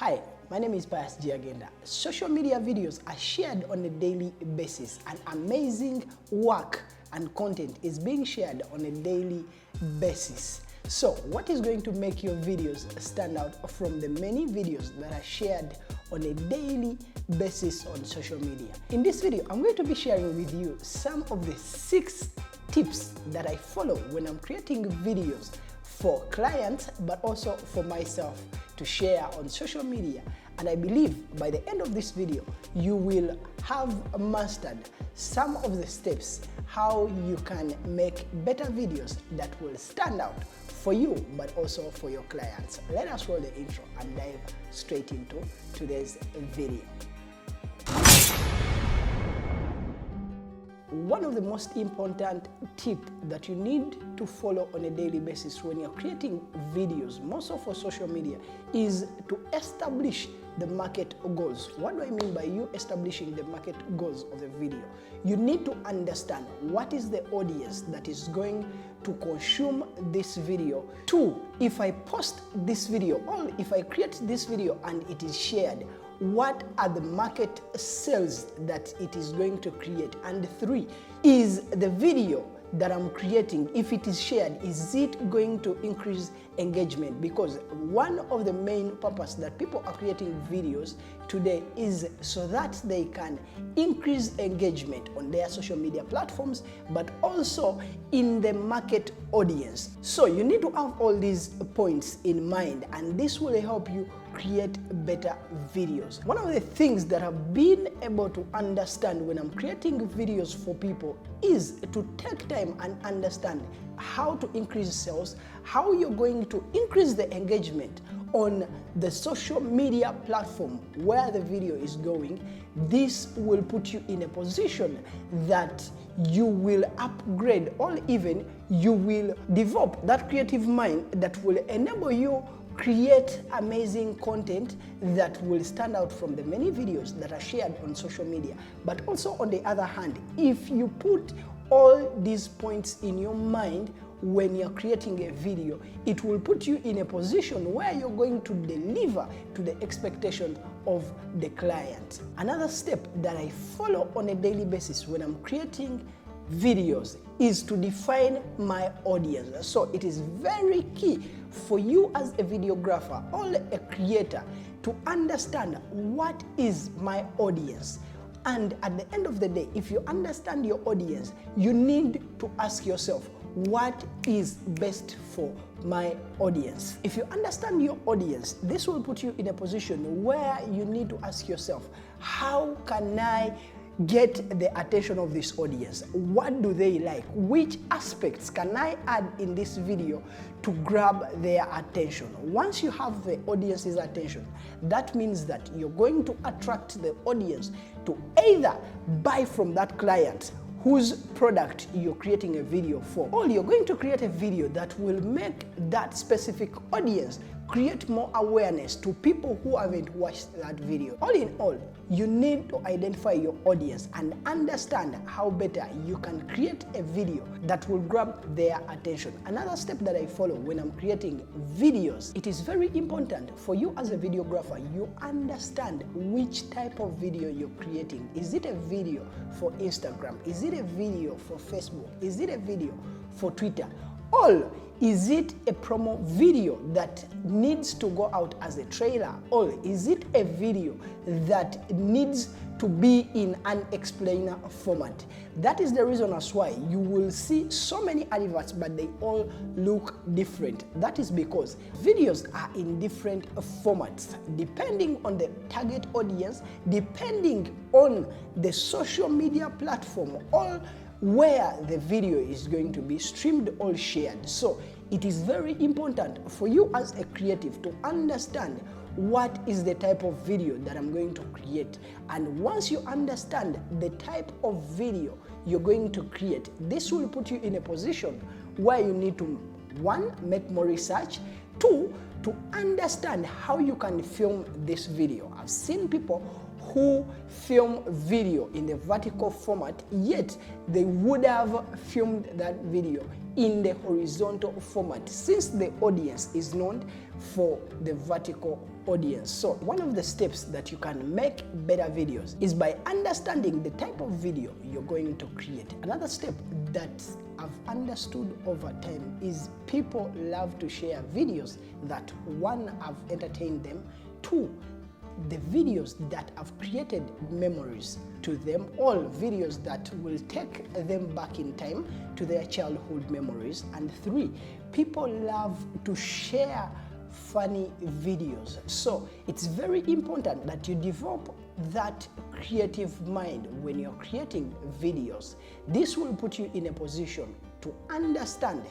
Hi, my name is Pius Giagenda. Social media videos are shared on a daily basis, and amazing work and content is being shared on a daily basis. So, what is going to make your videos stand out from the many videos that are shared on a daily basis on social media? In this video, I'm going to be sharing with you some of the 6 tips that I follow when I'm creating videos for clients, but also for myself to share on social media. And I believe by the end of this video, you will have mastered some of the steps how you can make better videos that will stand out for you, but also for your clients. Let us roll the intro and dive straight into today's video. One of the most important tips that you need to follow on a daily basis when you're creating videos, most of for social media, is to establish the market goals. What do I mean by you establishing the market goals of the video? You need to understand what is the audience that is going to consume this video. 2, if I post this video or if I create this video and it is shared, what are the market sales that it is going to create? And 3, is the video that I'm creating, if it is shared, is it going to increase engagement? Because one of the main purposes that people are creating videos today is so that they can increase engagement on their social media platforms, but also in the market audience. So you need to have all these points in mind, and this will help you create better videos. One of the things that I've been able to understand when I'm creating videos for people is to take time and understand how to increase sales, how you're going to increase the engagement on the social media platform where the video is going. This will put you in a position that you will upgrade, or even you will develop that creative mind that will enable you create amazing content that will stand out from the many videos that are shared on social media. But also on the other hand, if you put all these points in your mind when you're creating a video, it will put you in a position where you're going to deliver to the expectation of the client. Another step that I follow on a daily basis when I'm creating videos is to define my audience. So it is very key for you as a videographer or a creator to understand what is my audience. And at the end of the day, if you understand your audience, you need to ask yourself, what is best for my audience? If you understand your audience, this will put you in a position where you need to ask yourself, how can I get the attention of this audience? What do they like? Which aspects can I add in this video to grab their attention? Once you have the audience's attention, that means that you're going to attract the audience to either buy from that client whose product you're creating a video for, or you're going to create a video that will make that specific audience create more awareness to people who haven't watched that video. All in all, you need to identify your audience and understand how better you can create a video that will grab their attention. Another step that I follow when I'm creating videos, it is very important for you as a videographer, you understand which type of video you're creating. Is it a video for Instagram? Is it a video for Facebook? Is it a video for Twitter? Or is it a promo video that needs to go out as a trailer? Or is it a video that needs to be in an explainer format? That is the reason as why you will see so many adverts, but they all look different. That is because videos are in different formats, depending on the target audience, depending on the social media platform, or where the video is going to be streamed or shared. So it is very important for you as a creative to understand what is the type of video that I'm going to create. And once you understand the type of video you're going to create, this will put you in a position where you need to, 1, make more research, 2, to understand how you can film this video. I've seen people who film video in the vertical format, yet they would have filmed that video in the horizontal format, since the audience is known for the vertical audience. So one of the steps that you can make better videos is by understanding the type of video you're going to create. Another step that I've understood over time is people love to share videos that, one, have entertained them, two, the videos that have created memories to them, all videos that will take them back in time to their childhood memories, and three, people love to share funny videos. So it's very important that you develop that creative mind when you're creating videos. This will put you in a position to understand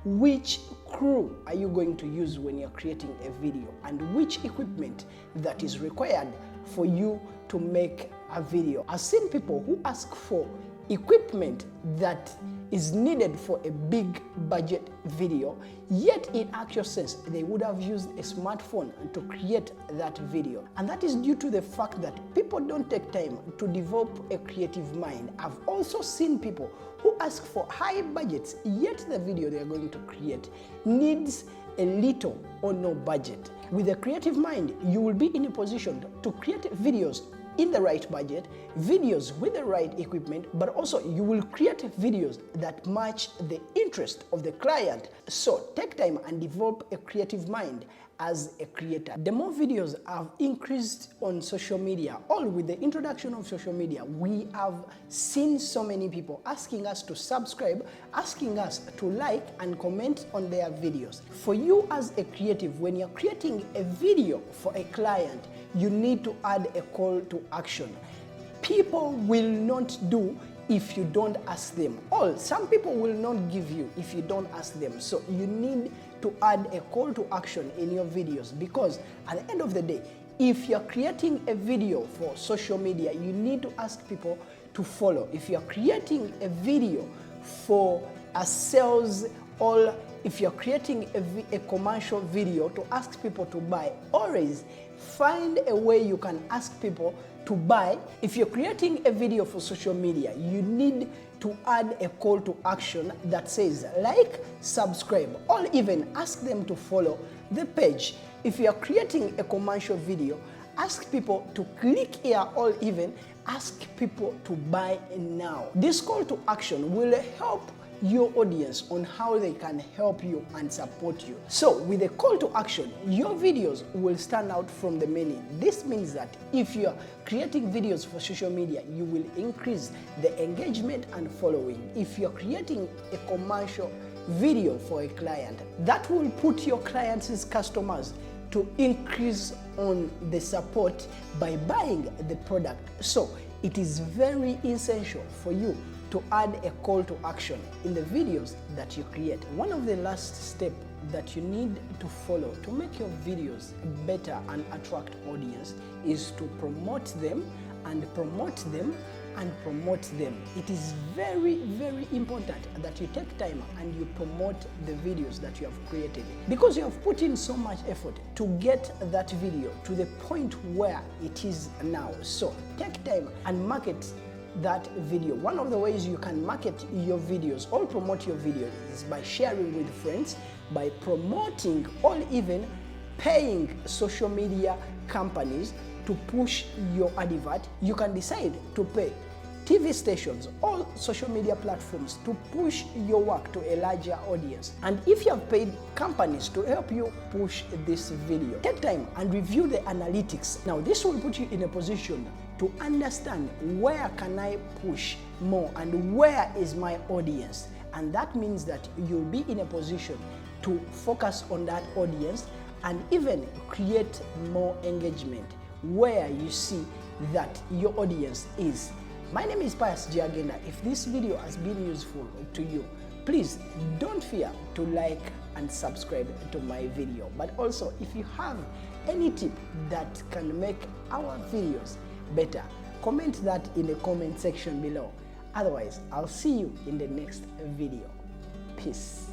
which crew are you going to use when you're creating a video, and which equipment that is required for you to make a video. I've seen people who ask for equipment that is needed for a big budget video, yet in actual sense they would have used a smartphone to create that video. And that is due to the fact that people don't take time to develop a creative mind. I've also seen people who ask for high budgets, yet the video they are going to create needs a little or no budget. With a creative mind, you will be in a position to create videos in the right budget, videos with the right equipment, but also you will create videos that match the interest of the client. So take time and develop a creative mind as a creator. The more videos have increased on social media, all with the introduction of social media, we have seen so many people asking us to subscribe, asking us to like and comment on their videos. For you as a creative, when you're creating a video for a client, you need to add a call to action. People will not do if you don't ask them. Some people will not give you if you don't ask them. So you need to add a call to action in your videos, because at the end of the day, if you're creating a video for social media, you need to ask people to follow. If you're creating a video for a sales, or if you're creating a commercial video to ask people to buy, always find a way you can ask people to buy. If you're creating a video for social media, you need to add a call to action that says like, subscribe, or even ask them to follow the page. If you're creating a commercial video, ask people to click here, or even ask people to buy now. This call to action will help your audience on how they can help you and support you. So with a call to action, your videos will stand out from the many. This means that if you're creating videos for social media, you will increase the engagement and following. If you're creating a commercial video for a client, that will put your clients' customers to increase on the support by buying the product. So it is very essential for you to add a call to action in the videos that you create. One of the last steps that you need to follow to make your videos better and attract audience is to promote them and promote them and promote them. It is very, very important that you take time and you promote the videos that you have created, because you have put in so much effort to get that video to the point where it is now. So take time and market that video. One of the ways you can market your videos or promote your videos is by sharing with friends, by promoting, or even paying social media companies to push your advert. You can decide to pay TV stations or social media platforms to push your work to a larger audience. And if you have paid companies to help you push this video, take time and review the analytics. Now this will put you in a position to understand where can I push more and where is my audience. And that means that you'll be in a position to focus on that audience and even create more engagement where you see that your audience is. My name is Pius Giagenda. If this video has been useful to you, please don't fear to like and subscribe to my video. But also, if you have any tip that can make our videos better, comment that in the comment section below. Otherwise, I'll see you in the next video. Peace.